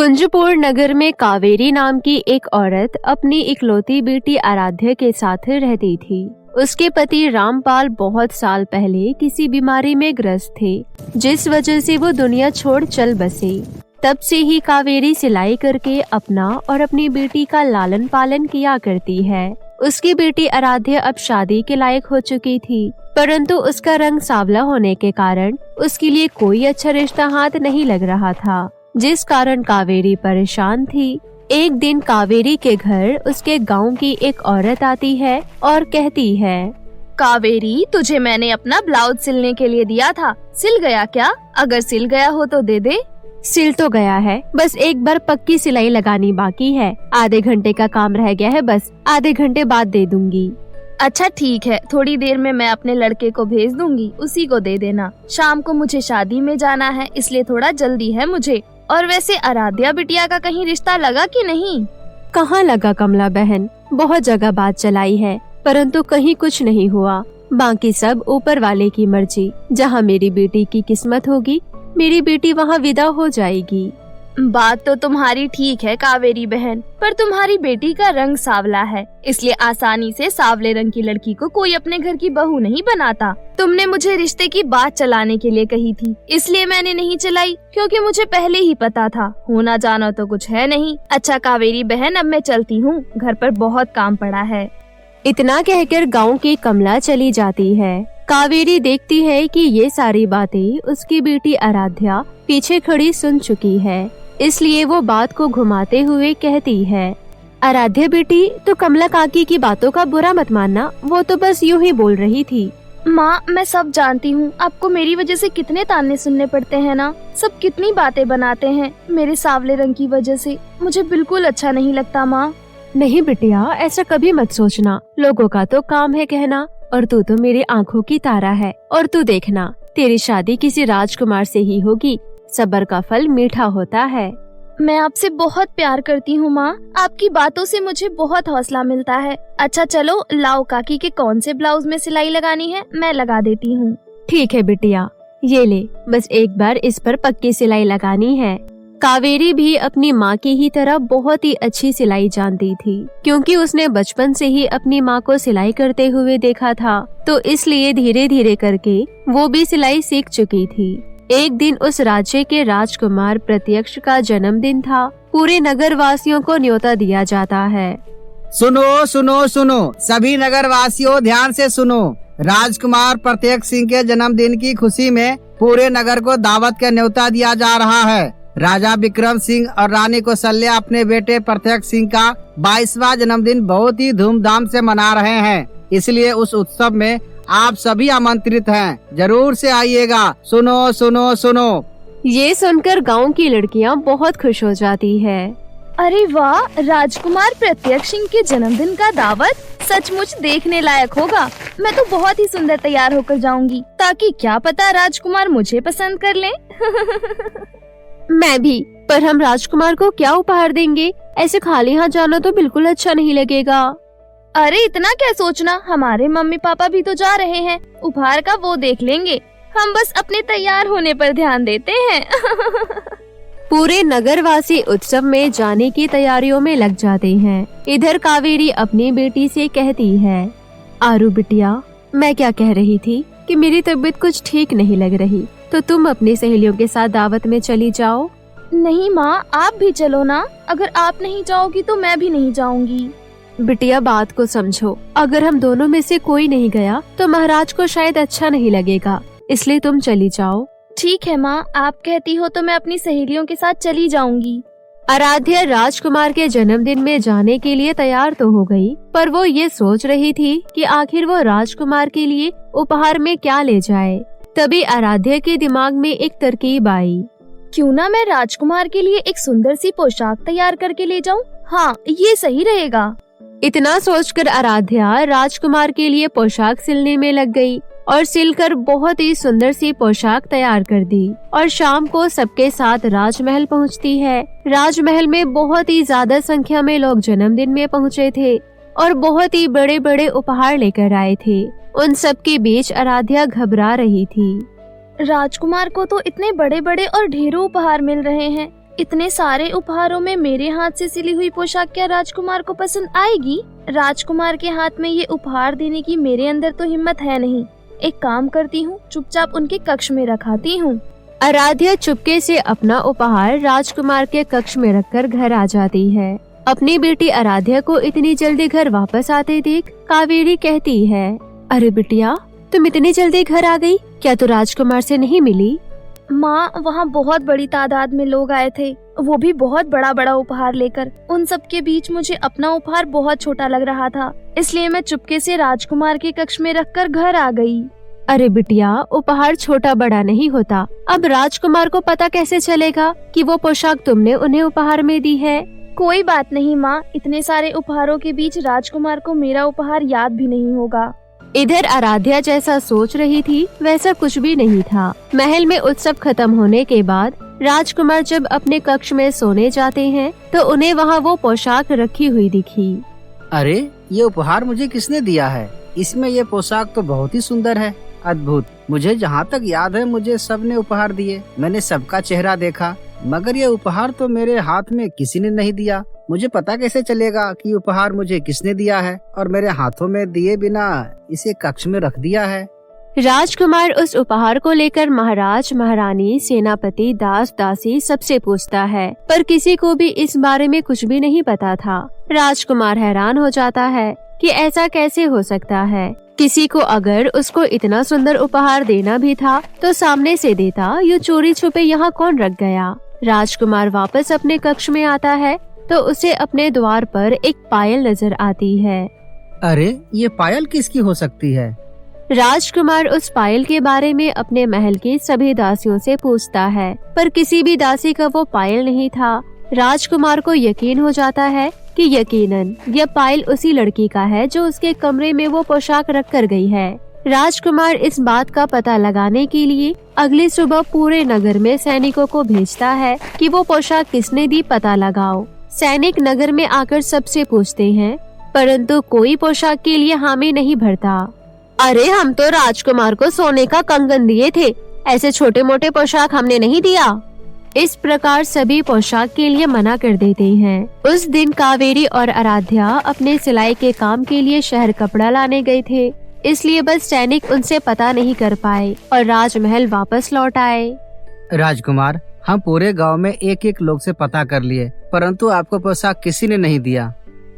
कुंजपुर नगर में कावेरी नाम की एक औरत अपनी इकलौती बेटी आराध्या के साथ रहती थी। उसके पति रामपाल बहुत साल पहले किसी बीमारी में ग्रस्त थे, जिस वजह से वो दुनिया छोड़ चल बसे। तब से ही कावेरी सिलाई करके अपना और अपनी बेटी का लालन पालन किया करती है। उसकी बेटी आराध्या अब शादी के लायक हो चुकी थी, परंतु उसका रंग सांवला होने के कारण उसके लिए कोई अच्छा रिश्ता हाथ नहीं लग रहा था, जिस कारण कावेरी परेशान थी। एक दिन कावेरी के घर उसके गांव की एक औरत आती है और कहती है, कावेरी, तुझे मैंने अपना ब्लाउज सिलने के लिए दिया था, सिल गया क्या? अगर सिल गया हो तो दे दे। सिल तो गया है, बस एक बार पक्की सिलाई लगानी बाकी है। आधे घंटे का काम रह गया है, बस आधे घंटे बाद दे दूंगी। अच्छा ठीक है, थोड़ी देर में मैं अपने लड़के को भेज दूंगी, उसी को दे देना। शाम को मुझे शादी में जाना है, इसलिए थोड़ा जल्दी है मुझे। और वैसे आराध्या बिटिया का कहीं रिश्ता लगा कि नहीं? कहाँ लगा कमला बहन, बहुत जगह बात चलाई है, परंतु कहीं कुछ नहीं हुआ। बाकी सब ऊपर वाले की मर्जी। जहाँ मेरी बेटी की किस्मत होगी, मेरी बेटी वहाँ विदा हो जाएगी। बात तो तुम्हारी ठीक है कावेरी बहन, पर तुम्हारी बेटी का रंग सांवला है, इसलिए आसानी से सांवले रंग की लड़की को कोई अपने घर की बहू नहीं बनाता। तुमने मुझे रिश्ते की बात चलाने के लिए कही थी, इसलिए मैंने नहीं चलाई, क्योंकि मुझे पहले ही पता था होना जाना तो कुछ है नहीं। अच्छा कावेरी बहन, अब मैं चलती हूँ, घर पर बहुत काम पड़ा है। इतना कहकर गांव की कमला चली जाती है। कावेरी देखती है कि ये सारी बातें उसकी बेटी आराध्या पीछे खड़ी सुन चुकी है, इसलिए वो बात को घुमाते हुए कहती है, आराध्या बेटी, तो कमला काकी की बातों का बुरा मत मानना, वो तो बस यूं ही बोल रही थी। माँ, मैं सब जानती हूँ, आपको मेरी वजह से कितने ताने सुनने पड़ते हैं ना। सब कितनी बातें बनाते हैं मेरे सांवले रंग की वजह से, मुझे बिल्कुल अच्छा नहीं लगता माँ। नहीं बिटिया, ऐसा कभी मत सोचना, लोगों का तो काम है कहना, और तू तो मेरी आँखों की तारा है। और तू देखना, तेरी शादी किसी राजकुमार से ही होगी, सब्र का फल मीठा होता है। मैं आपसे बहुत प्यार करती हूँ माँ, आपकी बातों से मुझे बहुत हौसला मिलता है। अच्छा चलो, लाओ काकी के कौन से ब्लाउज में सिलाई लगानी है, मैं लगा देती हूँ। ठीक है बिटिया, ये ले, बस एक बार इस पर पक्की सिलाई लगानी है। कावेरी भी अपनी माँ की ही तरह बहुत ही अच्छी सिलाई जानती थी, क्योंकि उसने बचपन से ही अपनी माँ को सिलाई करते हुए देखा था, तो इसलिए धीरे धीरे करके वो भी सिलाई सीख चुकी थी। एक दिन उस राज्य के राजकुमार प्रत्यक्ष का जन्मदिन था। पूरे नगर वासियों को न्योता दिया जाता है। सुनो सुनो सुनो, सभी नगर वासियों ध्यान से सुनो। राजकुमार प्रत्यक्ष सिंह के जन्मदिन की खुशी में पूरे नगर को दावत का न्योता दिया जा रहा है। राजा विक्रम सिंह और रानी कौशल्या अपने बेटे प्रत्यक्ष सिंह का 22वां जन्मदिन बहुत ही धूमधाम से मना रहे हैं, इसलिए उस उत्सव में आप सभी आमंत्रित हैं, जरूर से आइएगा। सुनो सुनो सुनो। ये सुनकर गांव की लड़कियां बहुत खुश हो जाती है। अरे वाह, राजकुमार प्रत्यक्ष सिंह के जन्मदिन का दावत सचमुच देखने लायक होगा। मैं तो बहुत ही सुंदर तैयार होकर जाऊंगी, ताकि क्या पता राजकुमार मुझे पसंद कर लें। मैं भी, पर हम राजकुमार को क्या उपहार देंगे? ऐसे खाली हाथ जाना तो बिल्कुल अच्छा नहीं लगेगा। अरे इतना क्या सोचना, हमारे मम्मी पापा भी तो जा रहे हैं, उपहार का वो देख लेंगे, हम बस अपने तैयार होने पर ध्यान देते हैं। पूरे नगरवासी उत्सव में जाने की तैयारियों में लग जाते हैं। इधर कावेरी अपनी बेटी से कहती है, आरू बिटिया, मैं क्या कह रही थी कि मेरी तबीयत कुछ ठीक नहीं लग रही, तो तुम अपनी सहेलियों के साथ दावत में चली जाओ। नहीं माँ, आप भी चलो ना, अगर आप नहीं जाओगी तो मैं भी नहीं जाऊंगी। बिटिया, बात को समझो, अगर हम दोनों में से कोई नहीं गया तो महाराज को शायद अच्छा नहीं लगेगा, इसलिए तुम चली जाओ। ठीक है माँ, आप कहती हो तो मैं अपनी सहेलियों के साथ चली जाऊंगी। आराध्या राजकुमार के जन्मदिन में जाने के लिए तैयार तो हो गई, पर वो ये सोच रही थी कि आखिर वो राजकुमार के लिए उपहार में क्या ले जाए। तभी आराध्या के दिमाग में एक तरकीब आई। क्यों ना मैं राजकुमार के लिए एक सुंदर सी पोशाक तैयार करके ले जाऊं? हाँ, ये सही रहेगा। इतना सोचकर आराध्या राजकुमार के लिए पोशाक सिलने में लग गई और सिलकर बहुत ही सुंदर सी पोशाक तैयार कर दी और शाम को सबके साथ राजमहल पहुंचती है। राजमहल में बहुत ही ज्यादा संख्या में लोग जन्मदिन में पहुंचे थे और बहुत ही बड़े बड़े उपहार लेकर आए थे। उन सब के बीच आराध्या घबरा रही थी। राजकुमार को तो इतने बड़े बड़े और ढेरों उपहार मिल रहे हैं, इतने सारे उपहारों में मेरे हाथ से सिली हुई पोशाक क्या राजकुमार को पसंद आएगी? राजकुमार के हाथ में ये उपहार देने की मेरे अंदर तो हिम्मत है नहीं। एक काम करती हूँ, चुपचाप उनके कक्ष में रखाती हूँ। आराध्या चुपके से अपना उपहार राजकुमार के कक्ष में रखकर घर आ जाती है। अपनी बेटी आराध्या को इतनी जल्दी घर वापस आते देख कावेरी कहती है, अरे बिटिया, तुम इतनी जल्दी घर आ गई, क्या तू राजकुमार से नहीं मिली? माँ, वहाँ बहुत बड़ी तादाद में लोग आए थे, वो भी बहुत बड़ा बड़ा उपहार लेकर। उन सब के बीच मुझे अपना उपहार बहुत छोटा लग रहा था, इसलिए मैं चुपके से राजकुमार के कक्ष में रखकर घर आ गई। अरे बिटिया, उपहार छोटा बड़ा नहीं होता। अब राजकुमार को पता कैसे चलेगा कि वो पोशाक तुमने उन्हें उपहार में दी है? कोई बात नहीं माँ, इतने सारे उपहारों के बीच राजकुमार को मेरा उपहार याद भी नहीं होगा। इधर आराध्या जैसा सोच रही थी वैसा कुछ भी नहीं था। महल में उत्सव खत्म होने के बाद राजकुमार जब अपने कक्ष में सोने जाते हैं तो उन्हें वहाँ वो पोशाक रखी हुई दिखी। अरे, ये उपहार मुझे किसने दिया है? इसमें ये पोशाक तो बहुत ही सुंदर है, अद्भुत। मुझे जहाँ तक याद है मुझे सबने उपहार दिए, मैंने सबका चेहरा देखा, मगर ये उपहार तो मेरे हाथ में किसी ने नहीं दिया। मुझे पता कैसे चलेगा कि उपहार मुझे किसने दिया है और मेरे हाथों में दिए बिना इसे कक्ष में रख दिया है? राजकुमार उस उपहार को लेकर महाराज, महारानी, सेनापति, दास, दासी सबसे पूछता है, पर किसी को भी इस बारे में कुछ भी नहीं पता था। राजकुमार हैरान हो जाता है कि ऐसा कैसे हो सकता है। किसी को अगर उसको इतना सुंदर उपहार देना भी था तो सामने से देता, यूं चोरी छुपे यहाँ कौन रख गया? राजकुमार वापस अपने कक्ष में आता है तो उसे अपने द्वार पर एक पायल नजर आती है। अरे, ये पायल किसकी हो सकती है? राजकुमार उस पायल के बारे में अपने महल की सभी दासियों से पूछता है, पर किसी भी दासी का वो पायल नहीं था। राजकुमार को यकीन हो जाता है कि यकीनन यह पायल उसी लड़की का है जो उसके कमरे में वो पोशाक रख कर गई है। राजकुमार इस बात का पता लगाने के लिए अगली सुबह पूरे नगर में सैनिकों को भेजता है कि वो पोशाक किसने दी, पता लगाओ। सैनिक नगर में आकर सबसे पूछते हैं, परंतु कोई पोशाक के लिए हामी नहीं भरता। अरे, हम तो राजकुमार को सोने का कंगन दिए थे, ऐसे छोटे मोटे पोशाक हमने नहीं दिया। इस प्रकार सभी पोशाक के लिए मना कर देते हैं। उस दिन कावेरी और आराध्या अपने सिलाई के काम के लिए शहर कपड़ा लाने गए थे, इसलिए बस सैनिक उनसे पता नहीं कर पाए और राजमहल वापस लौट आए। राजकुमार, हम पूरे गांव में एक एक लोग से पता कर लिए, परंतु आपको पोशाक किसी ने नहीं दिया।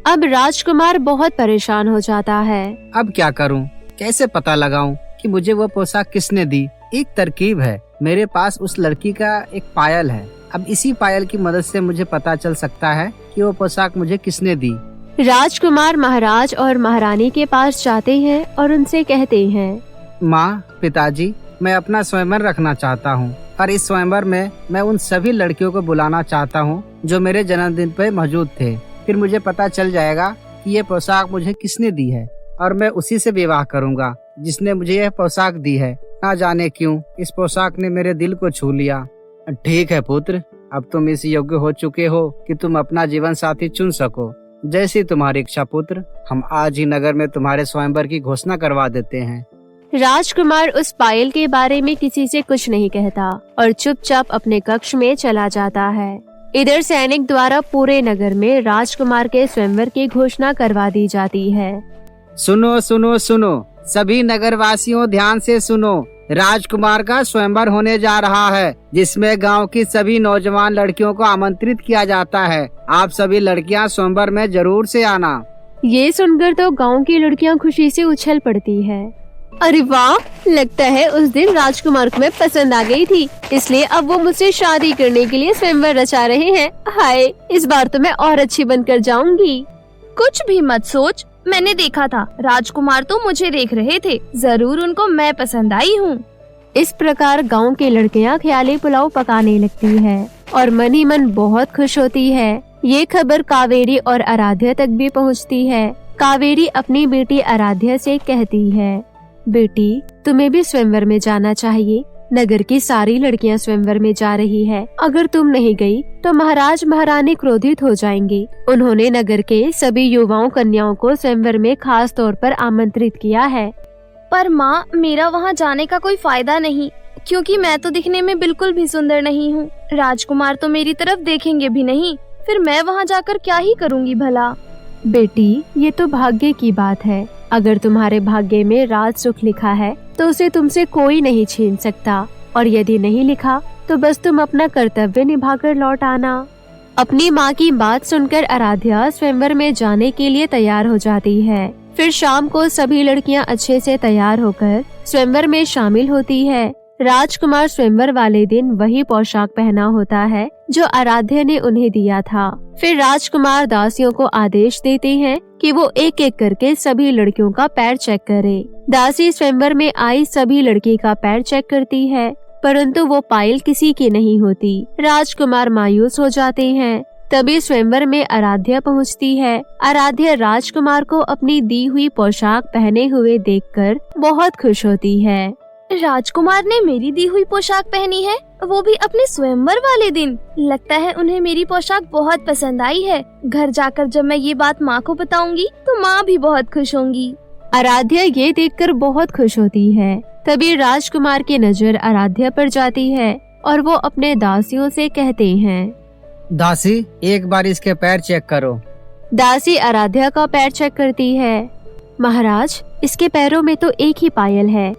अब राजकुमार बहुत परेशान हो जाता है। अब क्या करूं? कैसे पता लगाऊं कि मुझे वो पोशाक किसने दी? एक तरकीब है, मेरे पास उस लड़की का एक पायल है। अब इसी पायल की मदद से मुझे पता चल सकता है कि वो पोशाक मुझे किसने दी। राजकुमार महाराज और महारानी के पास जाते हैं और उनसे कहते हैं, माँ, पिताजी, मैं अपना स्वयंवर रखना चाहता हूँ और इस स्वयंवर में मैं उन सभी लड़कियों को बुलाना चाहता हूँ जो मेरे जन्मदिन पे मौजूद थे। फिर मुझे पता चल जाएगा कि ये पोशाक मुझे किसने दी है और मैं उसी से विवाह करूँगा जिसने मुझे यह पोशाक दी है। ना जाने क्यों इस पोशाक ने मेरे दिल को छू लिया। ठीक है पुत्र, अब तुम इस योग्य हो चुके हो कि तुम अपना जीवन साथी चुन सको। जैसी तुम्हारी इच्छा पुत्र, हम आज ही नगर में तुम्हारे स्वयंवर की घोषणा करवा देते हैं। राजकुमार उस पायल के बारे में किसी से कुछ नहीं कहता और चुपचाप अपने कक्ष में चला जाता है। इधर सैनिक द्वारा पूरे नगर में राजकुमार के स्वयंवर की घोषणा करवा दी जाती है। सुनो सुनो सुनो, सभी नगर वासियों ध्यान से सुनो। राजकुमार का स्वयंवर होने जा रहा है जिसमें गांव की सभी नौजवान लड़कियों को आमंत्रित किया जाता है। आप सभी लड़कियां स्वयंवर में जरूर से आना। ये सुनकर तो गांव की लड़कियां खुशी से उछल पड़ती है। अरे वाह, लगता है उस दिन राजकुमार को मैं पसंद आ गई थी, इसलिए अब वो मुझसे शादी करने के लिए स्वयंवर रचा रहे हैं। हाय, इस बार तो मैं और अच्छी बनकर जाऊंगी। कुछ भी मत सोच, मैंने देखा था राजकुमार तो मुझे देख रहे थे, जरूर उनको मैं पसंद आई हूँ। इस प्रकार गांव की लड़कियां ख्याली पुलाव पकाने लगती है और मन ही मन बहुत खुश होती है। ये खबर कावेरी और आराध्या तक भी पहुंचती है। कावेरी अपनी बेटी आराध्या से कहती है, बेटी, तुम्हें भी स्वयंवर में जाना चाहिए। नगर की सारी लड़कियां स्वयंवर में जा रही है, अगर तुम नहीं गई तो महाराज महारानी क्रोधित हो जाएंगे। उन्होंने नगर के सभी युवाओं कन्याओं को स्वयंवर में खास तौर पर आमंत्रित किया है। पर माँ, मेरा वहाँ जाने का कोई फायदा नहीं। क्योंकि मैं तो दिखने में बिल्कुल भी सुंदर नहीं हूँ। राजकुमार तो मेरी तरफ देखेंगे भी नहीं, फिर मैं वहाँ जाकर क्या ही करूँगी भला। बेटी, ये तो भाग्य की बात है। अगर तुम्हारे भाग्य में राज सुख लिखा है तो उसे तुमसे कोई नहीं छीन सकता, और यदि नहीं लिखा तो बस तुम अपना कर्तव्य निभाकर लौट आना। अपनी माँ की बात सुनकर आराध्या स्वयंवर में जाने के लिए तैयार हो जाती है। फिर शाम को सभी लड़कियाँ अच्छे से तैयार होकर स्वयंवर में शामिल होती है। राजकुमार स्वयंवर वाले दिन वही पोशाक पहना होता है जो आराध्या ने उन्हें दिया था। फिर राजकुमार दासियों को आदेश देते हैं कि वो एक एक करके सभी लड़कियों का पैर चेक करे। दासी स्वयंवर में आई सभी लड़की का पैर चेक करती है, परंतु वो पायल किसी की नहीं होती। राजकुमार मायूस हो जाते हैं। तभी स्वयंवर में आराध्या पहुंचती है। आराध्या राजकुमार को अपनी दी हुई पोशाक पहने हुए देखकर बहुत खुश होती है। राजकुमार ने मेरी दी हुई पोशाक पहनी है, वो भी अपने स्वयंवर वाले दिन। लगता है उन्हें मेरी पोशाक बहुत पसंद आई है। घर जाकर जब मैं ये बात माँ को बताऊंगी तो माँ भी बहुत खुश होंगी। आराध्या ये देखकर बहुत खुश होती है। तभी राजकुमार की नजर आराध्या पर जाती है और वो अपने दासियों से कहते हैं, दासी, एक बार इसके पैर चेक करो। दासी आराध्या का पैर चेक करती है। महाराज, इसके पैरों में तो एक ही पायल है।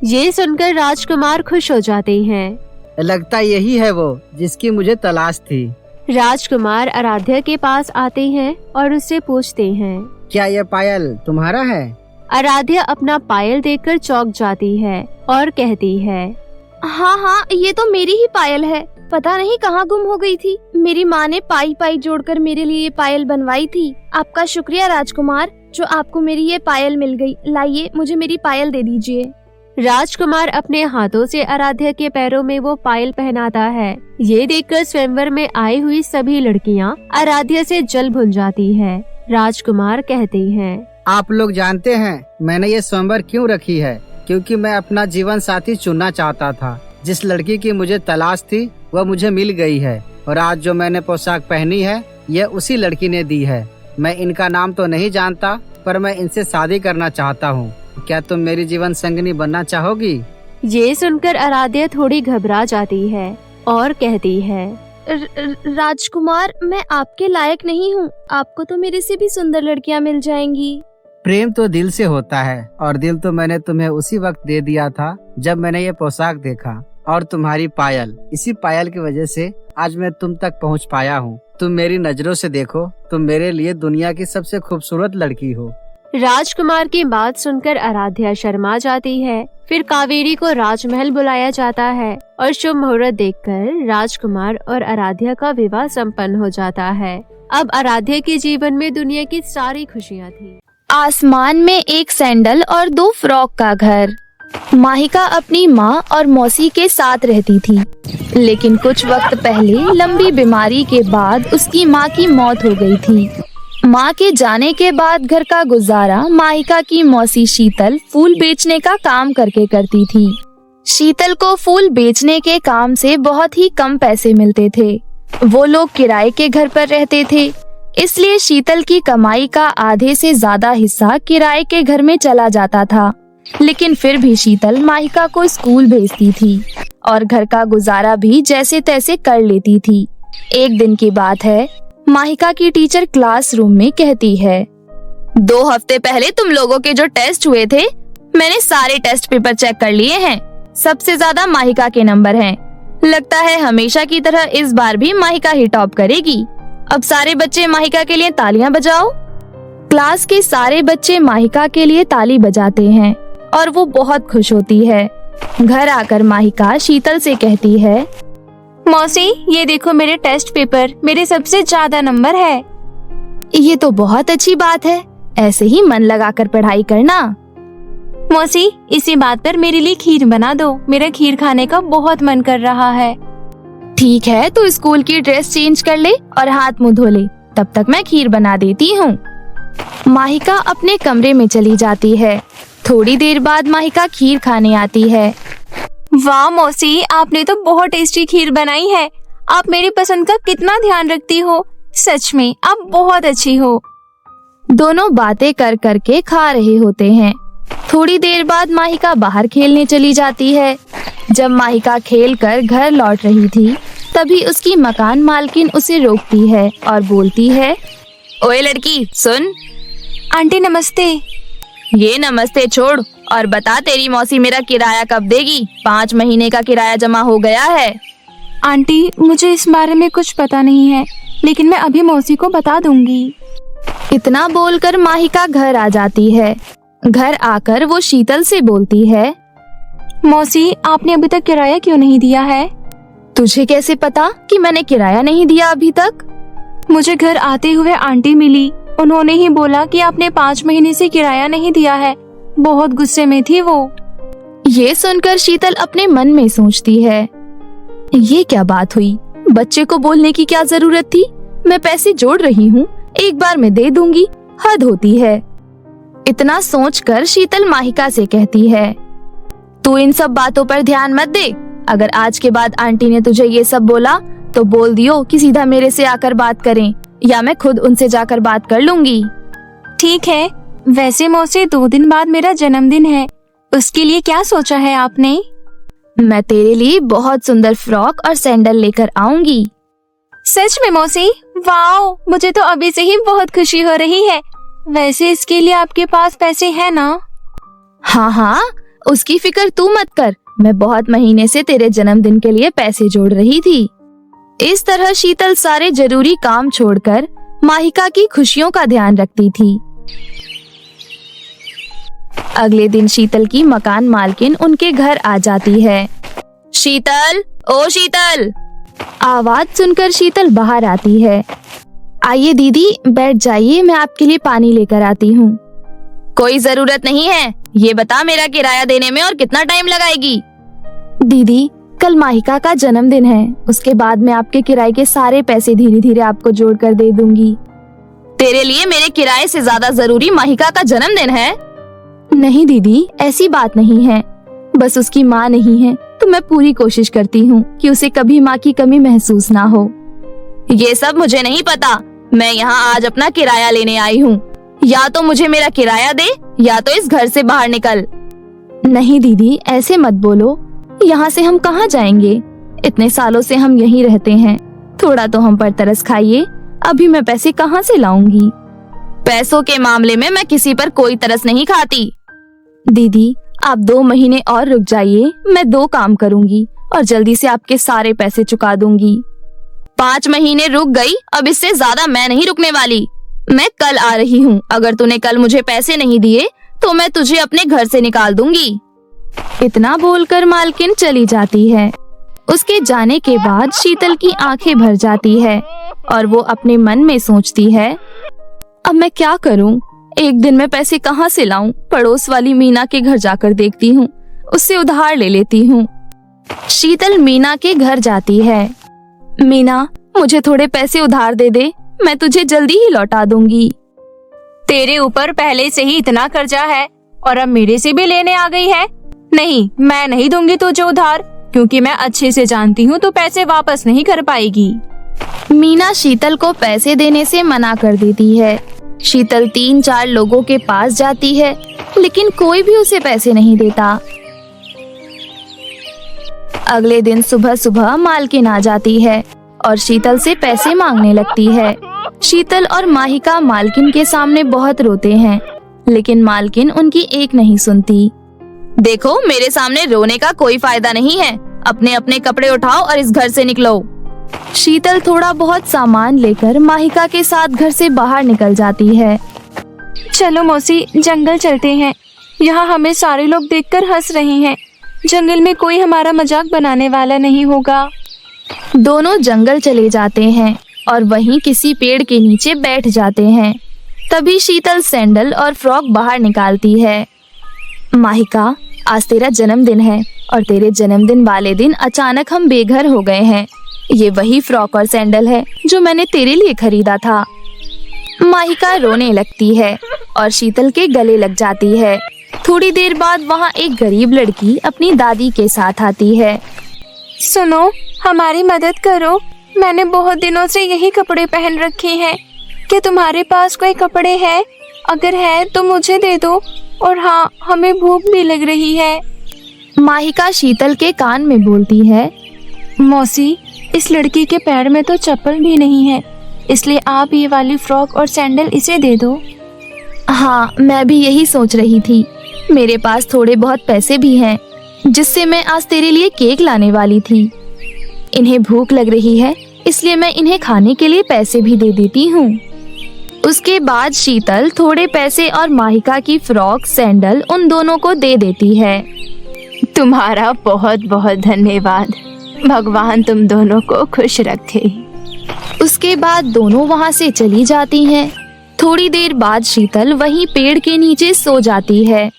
ये सुनकर राजकुमार खुश हो जाते हैं। लगता यही है वो जिसकी मुझे तलाश थी। राजकुमार आराध्या के पास आते हैं और उससे पूछते हैं, क्या यह पायल तुम्हारा है? आराध्या अपना पायल देखकर चौंक जाती है और कहती है, हाँ हाँ, ये तो मेरी ही पायल है। पता नहीं कहाँ गुम हो गई थी। मेरी माँ ने पाई पाई जोड़कर मेरे लिए ये पायल बनवाई थी। आपका शुक्रिया राजकुमार, जो आपको मेरी ये पायल मिल गई। लाइए, मुझे मेरी पायल दे दीजिए। राजकुमार अपने हाथों से आराध्या के पैरों में वो पायल पहनाता है। ये देखकर स्वयंवर में आई हुई सभी लड़कियां आराध्या से जल भुन जाती है। राजकुमार कहते हैं, आप लोग जानते हैं मैंने ये स्वयंवर क्यों रखी है? क्योंकि मैं अपना जीवन साथी चुनना चाहता था। जिस लड़की की मुझे तलाश थी वह मुझे मिल गई है, और आज जो मैंने पोशाक पहनी है यह उसी लड़की ने दी है। मैं इनका नाम तो नहीं जानता, पर मैं इनसे शादी करना चाहता हूँ। क्या तुम मेरी जीवन संगनी बनना चाहोगी? ये सुनकर आराध्या थोड़ी घबरा जाती है और कहती है, राजकुमार, मैं आपके लायक नहीं हूँ। आपको तो मेरे से भी सुंदर लड़कियाँ मिल जाएंगी। प्रेम तो दिल से होता है, और दिल तो मैंने तुम्हें उसी वक्त दे दिया था जब मैंने ये पोशाक देखा। और तुम्हारी पायल, इसी पायल की वजह से आज मैं तुम तक पहुँच पाया हूँ। तुम मेरी नजरों से देखो, तुम मेरे लिए दुनिया की सबसे खूबसूरत लड़की हो। राजकुमार की बात सुनकर आराध्या शर्मा जाती है। फिर कावेरी को राजमहल बुलाया जाता है और शुभ मुहूर्त देखकर राजकुमार और आराध्या का विवाह संपन्न हो जाता है। अब आराध्या के जीवन में दुनिया की सारी खुशियाँ थी। आसमान में एक सैंडल और 2 फ्रॉक का घर। माहिका अपनी माँ और मौसी के साथ रहती थी, लेकिन कुछ वक्त पहले लंबी बीमारी के बाद उसकी माँ की मौत हो गई थी। माँ के जाने के बाद घर का गुजारा माहिका की मौसी शीतल फूल बेचने का काम करके करती थी। शीतल को फूल बेचने के काम से बहुत ही कम पैसे मिलते थे। वो लोग किराए के घर पर रहते थे, इसलिए शीतल की कमाई का आधे से ज्यादा हिस्सा किराए के घर में चला जाता था। लेकिन फिर भी शीतल माहिका को स्कूल भेजती थी और घर का गुजारा भी जैसे तैसे कर लेती थी। एक दिन की बात है, माहिका की टीचर क्लासरूम में कहती है, 2 हफ्ते पहले तुम लोगों के जो टेस्ट हुए थे, मैंने सारे टेस्ट पेपर चेक कर लिए हैं। सबसे ज्यादा माहिका के नंबर हैं। लगता है हमेशा की तरह इस बार भी माहिका ही टॉप करेगी। अब सारे बच्चे माहिका के लिए तालियां बजाओ। क्लास के सारे बच्चे माहिका के लिए ताली बजाते हैं और वो बहुत खुश होती है। घर आकर माहिका शीतल से कहती है, मौसी, ये देखो मेरे टेस्ट पेपर, मेरे सबसे ज्यादा नंबर है। ये तो बहुत अच्छी बात है, ऐसे ही मन लगाकर पढ़ाई करना। मौसी, इसी बात पर मेरे लिए खीर बना दो, मेरा खीर खाने का बहुत मन कर रहा है। ठीक है, तो स्कूल की ड्रेस चेंज कर ले और हाथ मुंह धो ले, तब तक मैं खीर बना देती हूँ। माहिका अपने कमरे में चली जाती है। थोड़ी देर बाद माहिका खीर खाने आती है। वाह मौसी, आपने तो बहुत टेस्टी खीर बनाई है। आप मेरी पसंद का कितना ध्यान रखती हो। सच में आप बहुत अच्छी हो। दोनों बातें कर करके खा रहे होते हैं। थोड़ी देर बाद माहिका बाहर खेलने चली जाती है। जब माहिका खेलकर घर लौट रही थी, तभी उसकी मकान मालकिन उसे रोकती है और बोलती है, ओए लड़की सुन। आंटी नमस्ते। ये नमस्ते छोड़ और बता, तेरी मौसी मेरा किराया कब देगी? 5 महीने का किराया जमा हो गया है। आंटी मुझे इस बारे में कुछ पता नहीं है, लेकिन मैं अभी मौसी को बता दूंगी। इतना बोलकर माहिका घर आ जाती है। घर आकर वो शीतल से बोलती है, मौसी आपने अभी तक किराया क्यों नहीं दिया है? तुझे कैसे पता कि मैंने किराया नहीं दिया अभी तक? मुझे घर आते हुए आंटी मिली, उन्होंने ही बोला कि आपने 5 महीने से किराया नहीं दिया है। बहुत गुस्से में थी वो। ये सुनकर शीतल अपने मन में सोचती है, ये क्या बात हुई? बच्चे को बोलने की क्या जरूरत थी? मैं पैसे जोड़ रही हूँ, एक बार में दे दूंगी, हद होती है। इतना सोचकर शीतल माहिका से कहती है, तू इन सब बातों पर ध्यान मत दे। अगर आज के बाद आंटी ने तुझे ये सब बोला तो बोल दियो कि सीधा मेरे से आकर बात करें, या मैं खुद उनसे जाकर बात कर लूंगी। ठीक है। वैसे मौसी 2 दिन बाद मेरा जन्मदिन है, उसके लिए क्या सोचा है आपने? मैं तेरे लिए बहुत सुंदर फ्रॉक और सैंडल लेकर आऊंगी। सच में मौसी? वाओ, मुझे तो अभी से ही बहुत खुशी हो रही है। वैसे इसके लिए आपके पास पैसे हैं ना? हाँ हाँ, उसकी फिक्र तू मत कर, मैं बहुत महीने से तेरे जन्मदिन के लिए पैसे जोड़ रही थी। इस तरह शीतल सारे जरूरी काम छोड़कर माहिका की खुशियों का ध्यान रखती थी। अगले दिन शीतल की मकान मालकिन उनके घर आ जाती है। शीतल, ओ शीतल! आवाज सुनकर शीतल बाहर आती है। आइए दीदी, बैठ जाइए, मैं आपके लिए पानी लेकर आती हूँ। कोई जरूरत नहीं है, ये बता मेरा किराया देने में और कितना टाइम लगाएगी? दीदी, कल माहिका का जन्मदिन है, उसके बाद मैं आपके किराए के सारे पैसे धीरे धीरे आपको जोड़कर दे दूंगी। तेरे लिए मेरे किराए से ज्यादा जरूरी माहिका का जन्मदिन है? नहीं दीदी, ऐसी बात नहीं है, बस उसकी माँ नहीं है तो मैं पूरी कोशिश करती हूँ कि उसे कभी माँ की कमी महसूस ना हो। ये सब मुझे नहीं पता, मैं यहाँ आज अपना किराया लेने आई हूँ। या तो मुझे मेरा किराया दे या तो इस घर से बाहर निकल। नहीं दीदी, ऐसे मत बोलो, यहाँ से हम कहाँ जाएंगे? इतने सालों से हम यहीं रहते हैं, थोड़ा तो हम पर तरस खाइए। अभी मैं पैसे कहाँ से लाऊंगी? पैसों के मामले में मैं किसी पर कोई तरस नहीं खाती। दीदी, आप 2 महीने और रुक जाइए, मैं 2 काम करूंगी और जल्दी से आपके सारे पैसे चुका दूंगी। 5 महीने रुक गई, अब इससे ज्यादा मैं नहीं रुकने वाली। मैं कल आ रही हूँ, अगर तूने कल मुझे पैसे नहीं दिए तो मैं तुझे अपने घर से निकाल दूंगी। इतना बोलकर मालकिन चली जाती है। उसके जाने के बाद शीतल की आंखें भर जाती है और वो अपने मन में सोचती है, अब मैं क्या करूं? एक दिन में पैसे कहाँ से लाऊं? पड़ोस वाली मीना के घर जाकर देखती हूँ, उससे उधार ले लेती हूँ। शीतल मीना के घर जाती है। मीना, मुझे थोड़े पैसे उधार दे दे, मैं तुझे जल्दी ही लौटा दूंगी। तेरे ऊपर पहले से ही इतना कर्जा है और अब मेरे से भी लेने आ गई है? नहीं, मैं नहीं दूंगी तुझे उधार, क्योंकि मैं अच्छे से जानती हूँ तू पैसे वापस नहीं कर पाएगी। मीना शीतल को पैसे देने से मना कर देती है। शीतल 3-4 लोगों के पास जाती है, लेकिन कोई भी उसे पैसे नहीं देता। अगले दिन सुबह सुबह मालकिन आ जाती है और शीतल से पैसे मांगने लगती है। शीतल और माहिका मालकिन के सामने बहुत रोते हैं, लेकिन मालकिन उनकी एक नहीं सुनती। देखो, मेरे सामने रोने का कोई फायदा नहीं है, अपने अपने कपड़े उठाओ और इस घर से निकलो। शीतल थोड़ा बहुत सामान लेकर माहिका के साथ घर से बाहर निकल जाती है। चलो मौसी, जंगल चलते हैं, यहाँ हमें सारे लोग देखकर हंस रहे हैं। जंगल में कोई हमारा मजाक बनाने वाला नहीं होगा। दोनों जंगल चले जाते हैं और वहीं किसी पेड़ के नीचे बैठ जाते हैं। तभी शीतल सैंडल और फ्रॉक बाहर निकालती है। माहिका, आज तेरा जन्मदिन है और तेरे जन्मदिन वाले दिन अचानक हम बेघर हो गए हैं। ये वही फ्रॉक और सैंडल है जो मैंने तेरे लिए खरीदा था। माहिका रोने लगती है और शीतल के गले लग जाती है। थोड़ी देर बाद वहाँ एक गरीब लड़की अपनी दादी के साथ आती है। सुनो, हमारी मदद करो, मैंने बहुत दिनों से यही कपड़े पहन रखे हैं। क्या तुम्हारे पास कोई कपड़े हैं? अगर है तो मुझे दे दो, और हाँ, हमें भूख भी लग रही है। माहिका शीतल के कान में बोलती है, मौसी, इस लड़की के पैर में तो चप्पल भी नहीं है, इसलिए आप ये वाली फ्रॉक और सैंडल इसे दे दो। हाँ, मैं भी यही सोच रही थी। मेरे पास थोड़े बहुत पैसे भी हैं, जिससे मैं आज तेरे लिए केक लाने वाली थी। इन्हें भूख लग रही है, इसलिए मैं इन्हें खाने के लिए पैसे भी दे देती हूँ। उसके बाद शीतल थोड़े पैसे और माहिका की फ्रॉक, सैंडल उन दोनों को दे देती है। तुम्हारा बहुत बहुत धन्यवाद। भगवान तुम दोनों को खुश रखे। उसके बाद दोनों वहाँ से चली जाती हैं। थोड़ी देर बाद शीतल वहीं पेड़ के नीचे सो जाती है,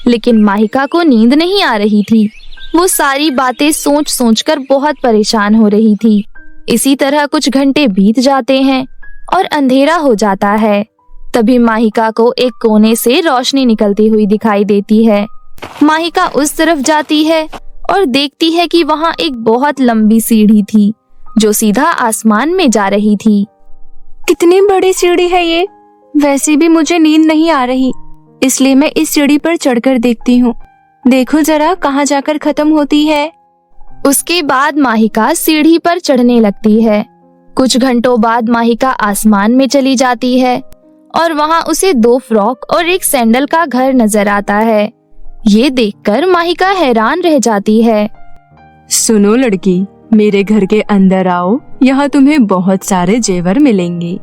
लेकिन माहिका को नींद नहीं आ रही थी। वो सारी बातें सोच सोच कर बहुत परेशान हो रही थी। इसी तरह कुछ घंटे बीत जाते हैं और अंधेरा हो जाता है। तभी माहिका को एक कोने से रोशनी निकलती हुई दिखाई देती है। माहिका उस तरफ जाती है और देखती है कि वहाँ एक बहुत लंबी सीढ़ी थी जो सीधा आसमान में जा रही थी। कितनी बड़ी सीढ़ी है ये। वैसे भी मुझे नींद नहीं आ रही, इसलिए मैं इस सीढ़ी पर चढ़कर देखती हूँ। देखो जरा कहाँ जाकर खत्म होती है। उसके बाद माहिका सीढ़ी पर चढ़ने लगती है। कुछ घंटों बाद माहिका आसमान में चली जाती है और वहाँ उसे 2 फ्रॉक और एक सैंडल का घर नजर आता है। ये देखकर माहिका हैरान रह जाती है। सुनो लड़की, मेरे घर के अंदर आओ, यहाँ तुम्हें बहुत सारे जेवर मिलेंगे।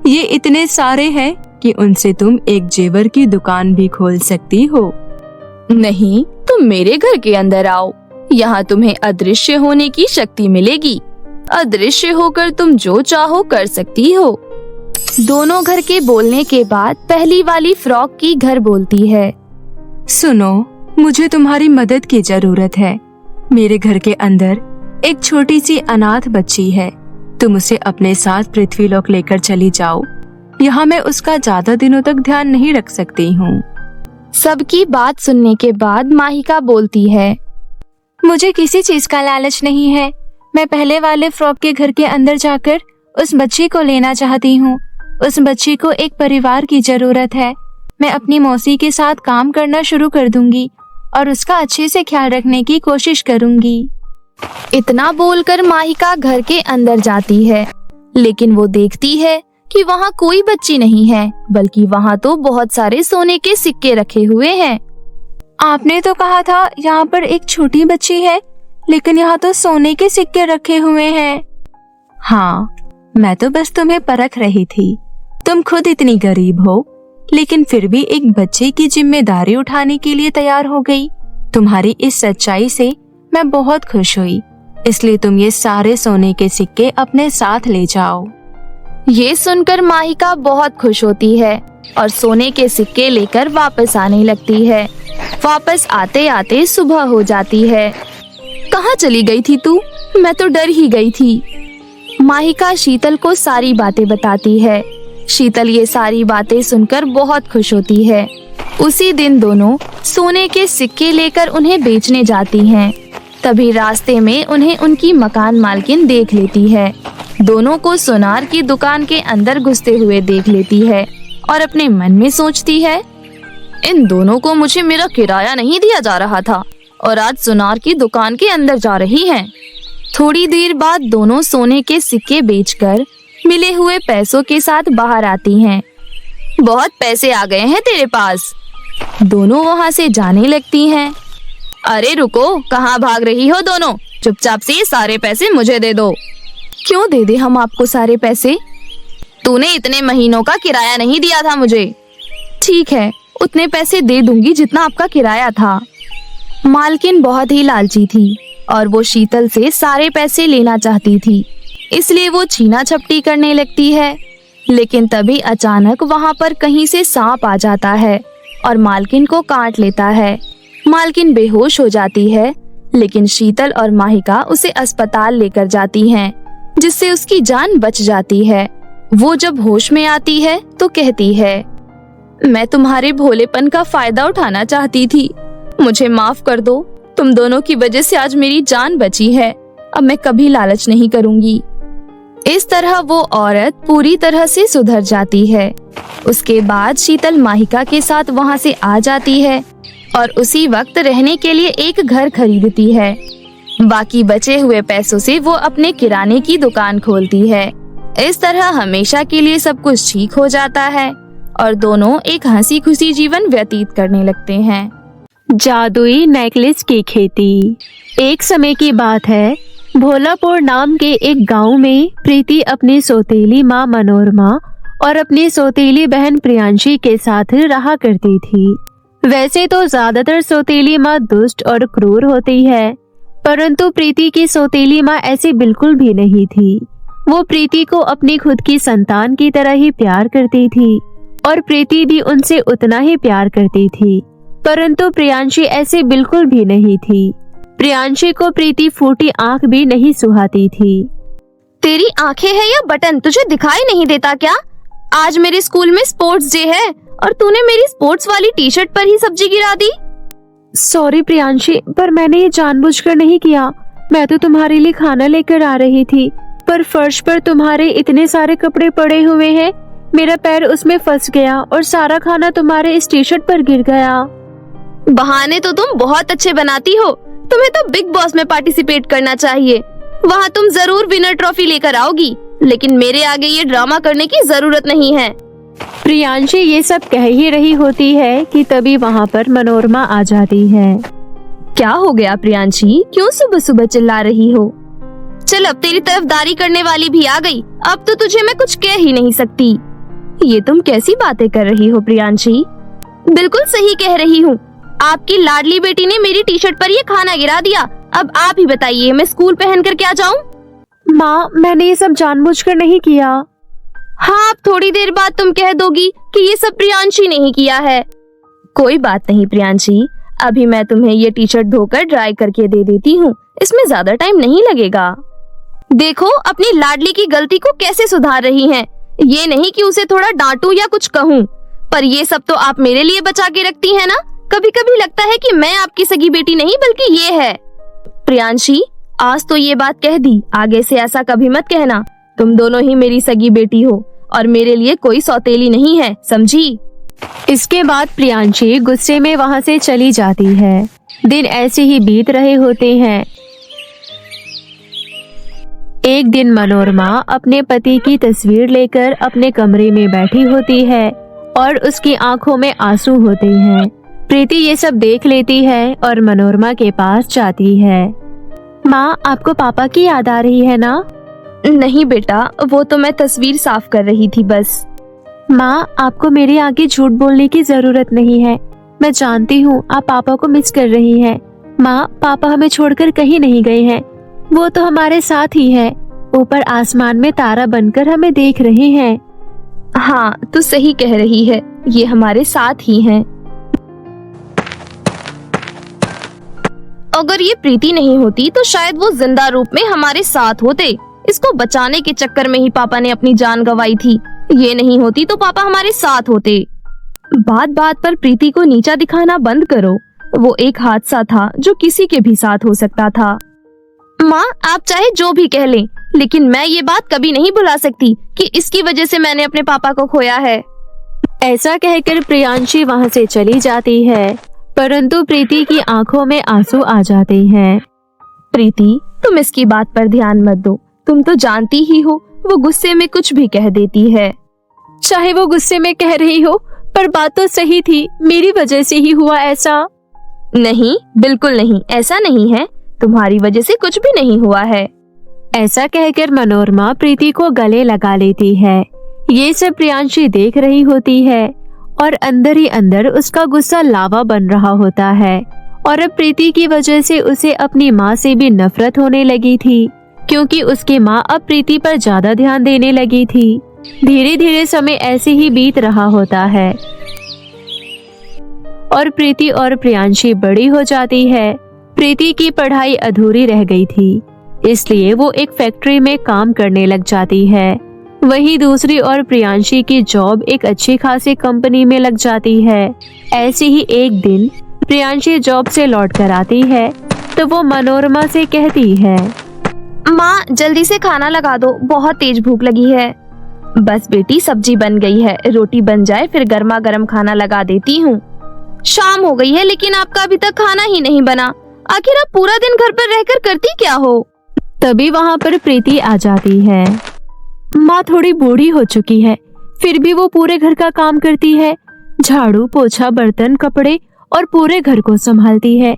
ये इतने सारे हैं कि उनसे तुम एक जेवर की दुकान भी खोल सकती हो। नहीं, तुम मेरे घर के अंदर आओ, यहाँ तुम्हें अदृश्य होने की शक्ति मिलेगी। अदृश्य होकर तुम जो चाहो कर सकती हो। दोनों घर के बोलने के बाद पहली वाली फ्रॉक की घर बोलती है, सुनो, मुझे तुम्हारी मदद की जरूरत है। मेरे घर के अंदर एक छोटी सी अनाथ बच्ची है। तुम उसे अपने साथ पृथ्वीलोक लेकर चली जाओ। यहाँ मैं उसका ज्यादा दिनों तक ध्यान नहीं रख सकती हूँ। सबकी बात सुनने के बाद माहिका बोलती है, मुझे किसी चीज का लालच नहीं है। मैं पहले वाले फ्रॉक के घर के अंदर जाकर उस बच्ची को लेना चाहती हूँ। उस बच्ची को एक परिवार की जरूरत है। मैं अपनी मौसी के साथ काम करना शुरू कर दूंगी और उसका अच्छे से ख्याल रखने की कोशिश करूंगी। इतना बोलकर माहिका घर के अंदर जाती है, लेकिन वो देखती है कि वहाँ कोई बच्ची नहीं है, बल्कि वहाँ तो बहुत सारे सोने के सिक्के रखे हुए हैं। आपने तो कहा था यहाँ पर एक छोटी बच्ची है, लेकिन यहाँ तो सोने के सिक्के रखे हुए हैं। हाँ, मैं तो बस तुम्हें परख रही थी। तुम खुद इतनी गरीब हो, लेकिन फिर भी एक बच्चे की जिम्मेदारी उठाने के लिए तैयार हो गई। तुम्हारी इस सच्चाई से मैं बहुत खुश हुई, इसलिए तुम ये सारे सोने के सिक्के अपने साथ ले जाओ। ये सुनकर माहिका बहुत खुश होती है और सोने के सिक्के लेकर वापस आने लगती है। वापस आते आते सुबह हो जाती है। कहाँ चली गई थी तू? मैं तो डर ही गई थी। माहिका शीतल को सारी बातें बताती है। शीतल ये सारी बातें सुनकर बहुत खुश होती है। उसी दिन दोनों सोने के सिक्के लेकर उन्हें बेचने जाती हैं। तभी रास्ते में उन्हें उनकी मकान मालकिन देख लेती है। दोनों को सोनार की दुकान के अंदर घुसते हुए देख लेती है और अपने मन में सोचती है, इन दोनों को मुझे मेरा किराया नहीं दिया जा रहा था और आज सोनार की दुकान के अंदर जा रही हैं। थोड़ी देर बाद दोनों सोने के सिक्के बेचकर मिले हुए पैसों के साथ बाहर आती हैं। बहुत पैसे आ गए हैं तेरे पास। दोनों वहाँ से जाने लगती हैं। अरे रुको, कहाँ भाग रही हो दोनों? चुपचाप से ये सारे पैसे मुझे दे दो। क्यों दे दे हम आपको सारे पैसे? तूने इतने महीनों का किराया नहीं दिया था मुझे। ठीक है, उतने पैसे दे दूंगी जितना आपका किराया था। मालकिन बहुत ही लालची थी और वो शीतल से सारे पैसे लेना चाहती थी, इसलिए वो छीना झपटी करने लगती है। लेकिन तभी अचानक वहाँ पर कहीं से सांप आ जाता है और मालकिन को काट लेता है। मालकिन बेहोश हो जाती है, लेकिन शीतल और माहिका उसे अस्पताल लेकर जाती हैं, जिससे उसकी जान बच जाती है। वो जब होश में आती है तो कहती है, मैं तुम्हारे भोलेपन का फायदा उठाना चाहती थी, मुझे माफ कर दो। तुम दोनों की वजह से आज मेरी जान बची है। अब मैं कभी लालच नहीं करूंगी। इस तरह वो औरत पूरी तरह से सुधर जाती है। उसके बाद शीतल माहिका के साथ वहाँ से आ जाती है और उसी वक्त रहने के लिए एक घर खरीदती है। बाकी बचे हुए पैसों से वो अपने किराने की दुकान खोलती है। इस तरह हमेशा के लिए सब कुछ ठीक हो जाता है और दोनों एक हंसी खुशी जीवन व्यतीत करने लगते हैं। जादुई नेकलेस की खेती। एक समय की बात है, भोलापुर नाम के एक गांव में प्रीति अपनी सौतेली माँ मनोरमा और अपनी सौतेली बहन प्रियांशी के साथ रहा करती थी। वैसे तो ज्यादातर सौतेली माँ दुष्ट और क्रूर होती है, परंतु प्रीति की सौतेली माँ ऐसी बिल्कुल भी नहीं थी। वो प्रीति को अपनी खुद की संतान की तरह ही प्यार करती थी और प्रीति भी उनसे उतना ही प्यार करती थी। परंतु प्रियांशी ऐसी बिल्कुल भी नहीं थी। प्रियांशी को प्रीति फूटी आंख भी नहीं सुहाती थी। तेरी आंखें हैं या बटन, तुझे दिखाई नहीं देता क्या? आज मेरे स्कूल में स्पोर्ट्स डे है और तूने मेरी स्पोर्ट्स वाली टी शर्ट पर ही सब्जी गिरा दी। सॉरी प्रियांशी, पर मैंने ये जानबूझकर नहीं किया। मैं तो तुम्हारे लिए खाना लेकर आ रही थी, पर फर्श पर तुम्हारे इतने सारे कपड़े पड़े हुए हैं, मेरा पैर उसमें फंस गया और सारा खाना तुम्हारे इस टी शर्ट पर गिर गया। बहाने तो तुम बहुत अच्छे बनाती हो। तुम्हें तो बिग बॉस में पार्टिसिपेट करना चाहिए। वहाँ तुम जरूर विनर ट्रॉफी लेकर आओगी, लेकिन मेरे आगे ये ड्रामा करने की जरूरत नहीं है। प्रियांशी ये सब कह ही रही होती है कि तभी वहाँ पर मनोरमा आ जाती है। क्या हो गया प्रियांशी, क्यों सुबह सुबह चिल्ला रही हो? चल, अब तेरी तरफदारी करने वाली भी आ गई। अब तो तुझे मैं कुछ कह ही नहीं सकती। ये तुम कैसी बातें कर रही हो प्रियांशी? बिल्कुल सही कह रही हूँ। आपकी लाडली बेटी ने मेरी टी शर्ट पर ये खाना गिरा दिया। अब आप ही बताइए, मैं स्कूल पहनकर क्या जाऊँ? माँ, मैंने ये सब जानबूझकर नहीं किया। हाँ, अब थोड़ी देर बाद तुम कह दोगी कि ये सब प्रियांशी ने ही किया है। कोई बात नहीं प्रियांशी, अभी मैं तुम्हें ये टी शर्ट धोकर ड्राई करके दे देती हूँ। इसमें ज्यादा टाइम नहीं लगेगा। देखो, अपनी लाडली की गलती को कैसे सुधार रही हैं। ये नहीं कि उसे थोड़ा डांटूं या कुछ कहूँ, पर ये सब तो आप मेरे लिए बचा के रखती हैं ना। कभी कभी लगता है कि मैं आपकी सगी बेटी नहीं बल्कि ये है। प्रियांशी, आज तो ये बात कह दी, आगे से ऐसा कभी मत कहना। तुम दोनों ही मेरी सगी बेटी हो और मेरे लिए कोई सौतेली नहीं है, समझी? इसके बाद प्रियांशी गुस्से में वहाँ से चली जाती है। दिन ऐसे ही बीत रहे होते हैं। एक दिन मनोरमा अपने पति की तस्वीर लेकर अपने कमरे में बैठी होती है और उसकी आंखों में आंसू होते हैं। प्रीति ये सब देख लेती है और मनोरमा के पास जाती है। माँ, आपको पापा की याद आ रही है ना? नहीं बेटा, वो तो मैं तस्वीर साफ कर रही थी बस। माँ, आपको मेरे आगे झूठ बोलने की जरूरत नहीं है। मैं जानती हूँ आप पापा को मिस कर रही हैं। माँ, पापा हमें छोड़कर कहीं नहीं गए हैं। वो तो हमारे साथ ही है। ऊपर आसमान में तारा बनकर हमें देख रहे हैं। हाँ, तू सही कह रही है, ये हमारे साथ ही हैं। अगर ये प्रीति नहीं होती तो शायद वो जिंदा रूप में हमारे साथ होते। इसको बचाने के चक्कर में ही पापा ने अपनी जान गंवाई थी। ये नहीं होती तो पापा हमारे साथ होते। बात बात पर प्रीति को नीचा दिखाना बंद करो। वो एक हादसा था जो किसी के भी साथ हो सकता था। माँ, आप चाहे जो भी कह लें, लेकिन मैं ये बात कभी नहीं भुला सकती कि इसकी वजह से मैंने अपने पापा को खोया है। ऐसा कहकर प्रियांशी वहाँ से चली जाती है, परंतु प्रीति की आंखों में आंसू आ जाते हैं। प्रीति, तुम इसकी बात पर ध्यान मत दो। तुम तो जानती ही हो वो गुस्से में कुछ भी कह देती है। चाहे वो गुस्से में कह रही हो, पर बात तो सही थी। मेरी वजह से ही हुआ ऐसा। नहीं, बिल्कुल नहीं, ऐसा नहीं है। तुम्हारी वजह से कुछ भी नहीं हुआ है। ऐसा कहकर मनोरमा प्रीति को गले लगा लेती है। ये सब प्रियांशी देख रही होती है और अंदर ही अंदर उसका गुस्सा लावा बन रहा होता है। और अब प्रीति की वजह से उसे अपनी माँ से भी नफरत होने लगी थी, क्योंकि उसकी माँ अब प्रीति पर ज्यादा ध्यान देने लगी थी। धीरे धीरे समय ऐसे ही बीत रहा होता है और प्रीति और प्रियांशी बड़ी हो जाती है। प्रीति की पढ़ाई अधूरी रह गई थी, इसलिए वो एक फैक्ट्री में काम करने लग जाती है। वहीं दूसरी ओर प्रियांशी की जॉब एक अच्छी खासी कंपनी में लग जाती है। ऐसे ही एक दिन प्रियांशी जॉब से लौट कर आती है तो वो मनोरमा से कहती है, माँ जल्दी से खाना लगा दो, बहुत तेज भूख लगी है। बस बेटी सब्जी बन गई है, रोटी बन जाए फिर गर्मा गर्म खाना लगा देती हूँ। शाम हो गई है लेकिन आपका अभी तक खाना ही नहीं बना। आखिर आप पूरा दिन घर पर रहकर करती क्या हो? तभी वहाँ पर प्रीति आ जाती है। माँ थोड़ी बूढ़ी हो चुकी है, फिर भी वो पूरे घर का काम करती है। झाड़ू पोछा बर्तन कपड़े और पूरे घर को संभालती है।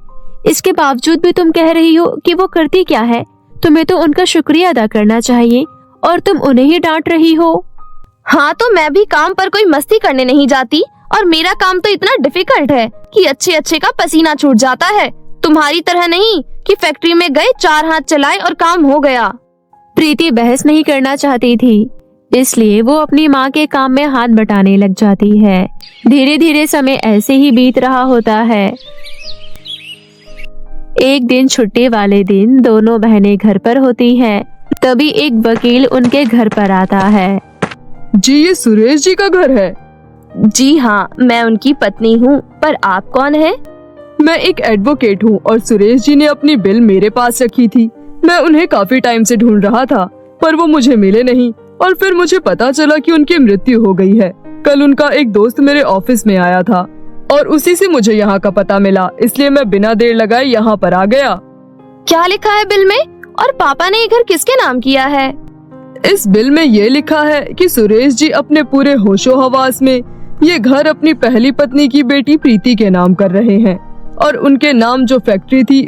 इसके बावजूद भी तुम कह रही हो कि वो करती क्या है? तुम्हें तो उनका शुक्रिया अदा करना चाहिए और तुम उन्हें ही डांट रही हो। हाँ तो मैं भी काम पर कोई मस्ती करने नहीं जाती, और मेरा काम तो इतना डिफिकल्ट है कि अच्छे अच्छे का पसीना छूट जाता है। तुम्हारी तरह नहीं कि फैक्ट्री में गए 4 हाथ चलाए और काम हो गया। प्रीति बहस नहीं करना चाहती थी, इसलिए वो अपनी माँ के काम में हाथ बटाने लग जाती है। धीरे धीरे समय ऐसे ही बीत रहा होता है। एक दिन छुट्टी वाले दिन दोनों बहनें घर पर होती हैं। तभी एक वकील उनके घर पर आता है। जी ये सुरेश जी का घर है? जी हाँ, मैं उनकी पत्नी हूँ, पर आप कौन है? मैं एक एडवोकेट हूँ और सुरेश जी ने अपनी बिल मेरे पास रखी थी। मैं उन्हें काफी टाइम से ढूंढ रहा था पर वो मुझे मिले नहीं, और फिर मुझे पता चला कि उनकी मृत्यु हो गई है। कल उनका एक दोस्त मेरे ऑफिस में आया था और उसी से मुझे यहाँ का पता मिला, इसलिए मैं बिना देर लगाए यहाँ पर आ गया। क्या लिखा है बिल में? और पापा ने ये घर किसके नाम किया है? इस बिल में ये लिखा है कि सुरेश जी अपने पूरे होशो हवास में ये घर अपनी पहली पत्नी की बेटी प्रीति के नाम कर रहे हैं, और उनके नाम जो फैक्ट्री थी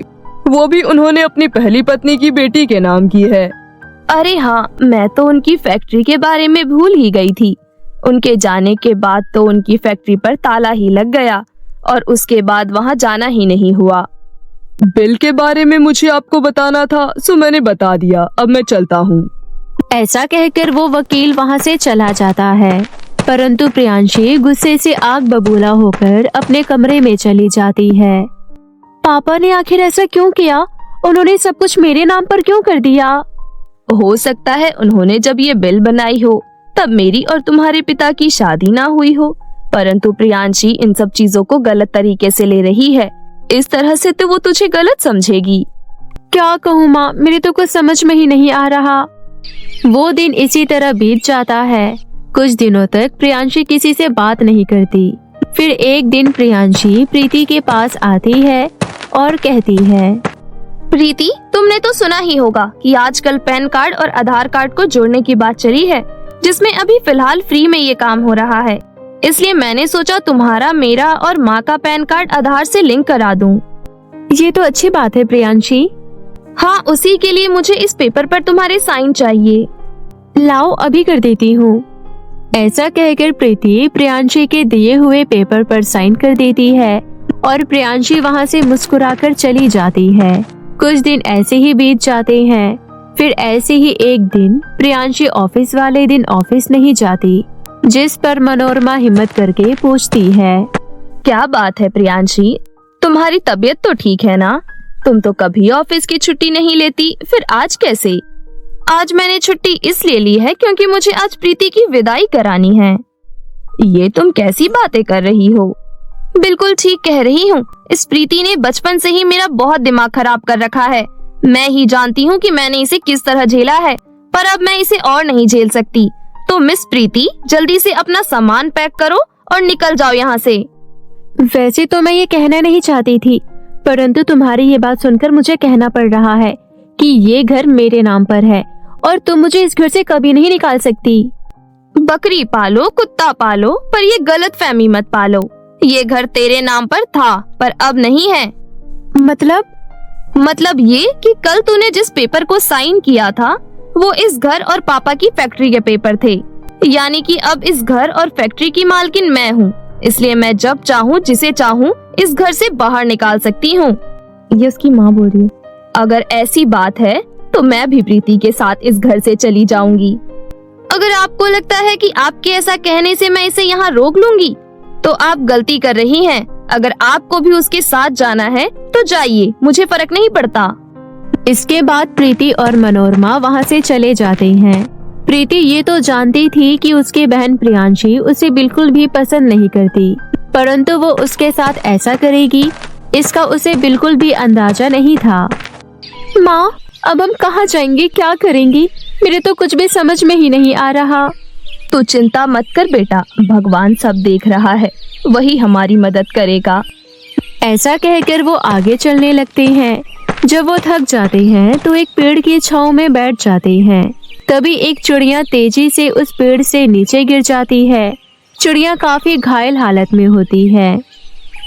वो भी उन्होंने अपनी पहली पत्नी की बेटी के नाम की है। अरे हाँ, मैं तो उनकी फैक्ट्री के बारे में भूल ही गई थी। उनके जाने के बाद तो उनकी फैक्ट्री पर ताला ही लग गया और उसके बाद वहाँ जाना ही नहीं हुआ। बिल के बारे में मुझे आपको बताना था, सो मैंने बता दिया। अब मैं चलता हूँ। ऐसा कहकर वो वकील वहाँ से चला जाता है, परंतु प्रियांशी गुस्से से आग बबूला होकर अपने कमरे में चली जाती है। पापा ने आखिर ऐसा क्यों किया? उन्होंने सब कुछ मेरे नाम पर क्यों कर दिया? हो सकता है उन्होंने जब ये बिल बनाई हो तब मेरी और तुम्हारे पिता की शादी ना हुई हो, परंतु प्रियांशी इन सब चीजों को गलत तरीके से ले रही है। इस तरह से तो वो तुझे गलत समझेगी। क्या कहूँ माँ, मेरे तो कुछ समझ में ही नहीं आ रहा। वो दिन इसी तरह बीत जाता है। कुछ दिनों तक प्रियांशी किसी से बात नहीं करती। फिर एक दिन प्रियांशी प्रीति के पास आती है और कहती है, प्रीति, तुमने तो सुना ही होगा कि आजकल पैन कार्ड और आधार कार्ड को जोड़ने की बात चली है, जिसमें अभी फिलहाल फ्री में ये काम हो रहा है। इसलिए मैंने सोचा तुम्हारा, मेरा और माँ का पैन कार्ड आधार से लिंक करा दूं। ये तो अच्छी बात है प्रियांशी। हाँ, उसी के लिए मुझे इस पेपर पर तुम्हारे साइन चाहिए। लाओ अभी कर देती हूँ। ऐसा कहकर प्रीति प्रियांशी के दिए हुए पेपर पर साइन कर देती है और प्रियांशी वहाँ से मुस्कुराकर चली जाती है। कुछ दिन ऐसे ही बीत जाते हैं। फिर ऐसे ही एक दिन प्रियांशी ऑफिस वाले दिन ऑफिस नहीं जाती, जिस पर मनोरमा हिम्मत करके पूछती है, क्या बात है प्रियांशी, तुम्हारी तबीयत तो ठीक है ना? तुम तो कभी ऑफिस की छुट्टी नहीं लेती, फिर आज कैसे? आज मैंने छुट्टी इसलिए ली है क्योंकि मुझे आज प्रीति की विदाई करानी है। ये तुम कैसी बातें कर रही हो? बिल्कुल ठीक कह रही हूँ। इस प्रीति ने बचपन से ही मेरा बहुत दिमाग खराब कर रखा है। मैं ही जानती हूँ कि मैंने इसे किस तरह झेला है, पर अब मैं इसे और नहीं झेल सकती। तो मिस प्रीति, जल्दी से अपना सामान पैक करो और निकल जाओ यहाँ से। वैसे तो मैं ये कहना नहीं चाहती थी, परंतु तुम्हारी ये बात सुनकर मुझे कहना पड़ रहा है कि ये घर मेरे नाम पर है और तुम मुझे इस घर से कभी नहीं निकाल सकती। बकरी पालो, कुत्ता पालो, पर ये गलतफहमी मत पालो। ये घर तेरे नाम पर था पर अब नहीं है। मतलब ये कि कल तूने जिस पेपर को साइन किया था वो इस घर और पापा की फैक्ट्री के पेपर थे। यानी कि अब इस घर और फैक्ट्री की मालकिन मैं हूँ, इसलिए मैं जब चाहूँ जिसे चाहूँ इस घर से बाहर निकाल सकती हूँ। ये उसकी माँ बोल रही है। अगर ऐसी बात है तो मैं भी प्रीति के साथ इस घर से चली जाऊंगी। अगर आपको लगता है कि आपके ऐसा कहने से मैं इसे यहाँ रोक लूंगी तो आप गलती कर रही हैं। अगर आपको भी उसके साथ जाना है तो जाइए, मुझे फर्क नहीं पड़ता। इसके बाद प्रीति और मनोरमा वहाँ से चले जाते हैं। प्रीति ये तो जानती थी कि उसकी बहन प्रियांशी उसे बिल्कुल भी पसंद नहीं करती, परंतु वो उसके साथ ऐसा करेगी इसका उसे बिल्कुल भी अंदाजा नहीं था। माँ, अब हम कहाँ जाएंगे, क्या करेंगे? मेरे तो कुछ भी समझ में ही नहीं आ रहा। तू चिंता मत कर बेटा, भगवान सब देख रहा है, वही हमारी मदद करेगा। ऐसा कहकर वो आगे चलने लगते हैं। जब वो थक जाते हैं तो एक पेड़ की छांव में बैठ जाते हैं। तभी एक चिड़िया तेजी से उस पेड़ से नीचे गिर जाती है। चिड़िया काफी घायल हालत में होती है।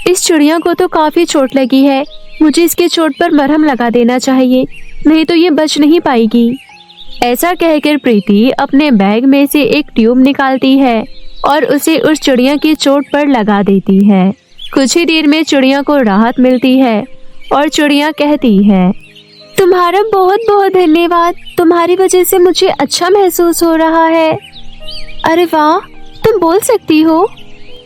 इस चिड़िया को तो काफी चोट लगी है, मुझे इसके चोट पर मरहम लगा देना चाहिए, नहीं तो ये बच नहीं पाएगी। ऐसा कहकर प्रीति अपने बैग में से एक ट्यूब निकालती है और उसे उस चिड़िया की चोट पर लगा देती है। कुछ ही देर में चिड़िया को राहत मिलती है और चिड़िया कहती है, तुम्हारा बहुत बहुत धन्यवाद, तुम्हारी वजह से मुझे अच्छा महसूस हो रहा है। अरे वाह, तुम बोल सकती हो?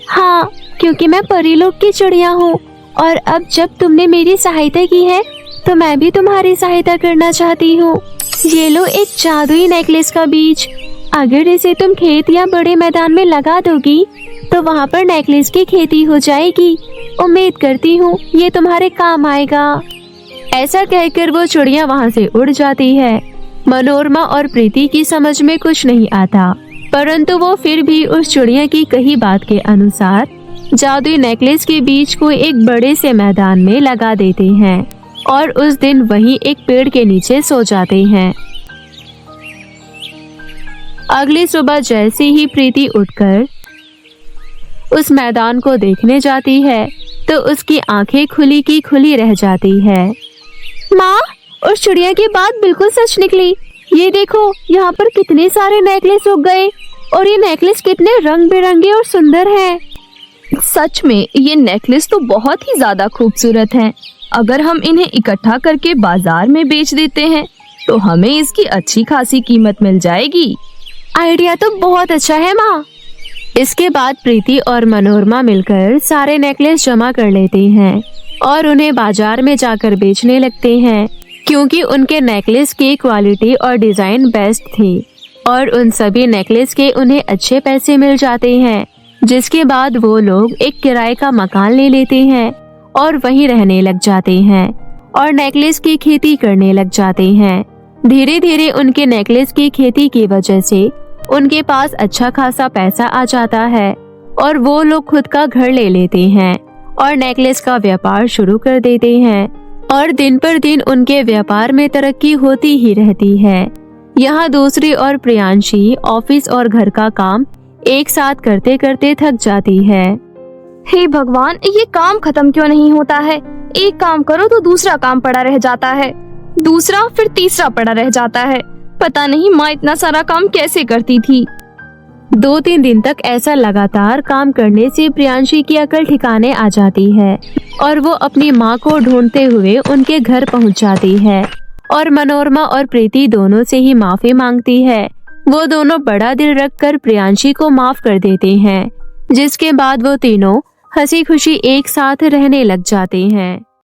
हाँ, क्योंकि मैं परीलोक की चिड़िया हूँ और अब जब तुमने मेरी सहायता की है तो मैं भी तुम्हारी सहायता करना चाहती हूँ। ये लो एक जादुई नेकलेस का बीज, अगर इसे तुम खेत या बड़े मैदान में लगा दोगी तो वहाँ पर नेकलेस की खेती हो जाएगी। उम्मीद करती हूँ ये तुम्हारे काम आएगा। ऐसा कहकर वो चिड़िया वहाँ से उड़ जाती है। मनोरमा और प्रीति की समझ में कुछ नहीं आता, परंतु वो फिर भी उस चिड़िया की कही बात के अनुसार जादुई नेकलेस के बीज को एक बड़े से मैदान में लगा देते हैं और उस दिन वहीं एक पेड़ के नीचे सो जाते हैं। अगली सुबह जैसे ही प्रीति उठकर उस मैदान को देखने जाती है तो उसकी आंखें खुली की खुली रह जाती है। माँ, उस चिड़िया की बात बिल्कुल सच निकली। ये देखो, यहाँ पर कितने सारे नेकलेस उग गए और ये नेकलेस कितने रंग बिरंगे और सुंदर हैं। सच में ये नेकलेस तो बहुत ही ज्यादा खूबसूरत हैं। अगर हम इन्हें इकट्ठा करके बाजार में बेच देते हैं तो हमें इसकी अच्छी खासी कीमत मिल जाएगी। आइडिया तो बहुत अच्छा है माँ। इसके बाद प्रीति और मनोरमा मिलकर सारे नेकलेस जमा कर लेते हैं और उन्हें बाजार में जाकर बेचने लगते हैं, क्योंकि उनके नेकलेस की क्वालिटी और डिजाइन बेस्ट थी और उन सभी नेकलेस के उन्हें अच्छे पैसे मिल जाते हैं। जिसके बाद वो लोग एक किराए का मकान ले लेते हैं और वहीं रहने लग जाते हैं और नेकलेस की खेती करने लग जाते हैं। धीरे धीरे उनके नेकलेस की खेती की वजह से उनके पास अच्छा खासा पैसा आ जाता है और वो लोग खुद का घर ले लेते हैं और नेकलेस का व्यापार शुरू कर देते हैं और दिन पर दिन उनके व्यापार में तरक्की होती ही रहती है। यहाँ दूसरी ओर प्रियांशी ऑफिस और घर का काम एक साथ करते करते थक जाती है। हे भगवान, ये काम खत्म क्यों नहीं होता है? एक काम करो तो दूसरा काम पड़ा रह जाता है, दूसरा फिर तीसरा पड़ा रह जाता है। पता नहीं माँ इतना सारा काम कैसे करती थी। 2-3 दिन तक ऐसा लगातार काम करने से प्रियांशी की अकल ठिकाने आ जाती है और वो अपनी माँ को ढूंढते हुए उनके घर पहुँच जाती है और मनोरमा और प्रीति दोनों से ही माफी मांगती है। वो दोनों बड़ा दिल रखकर प्रियांशी को माफ कर देते हैं, जिसके बाद वो तीनों हंसी खुशी एक साथ रहने लग जाते हैं।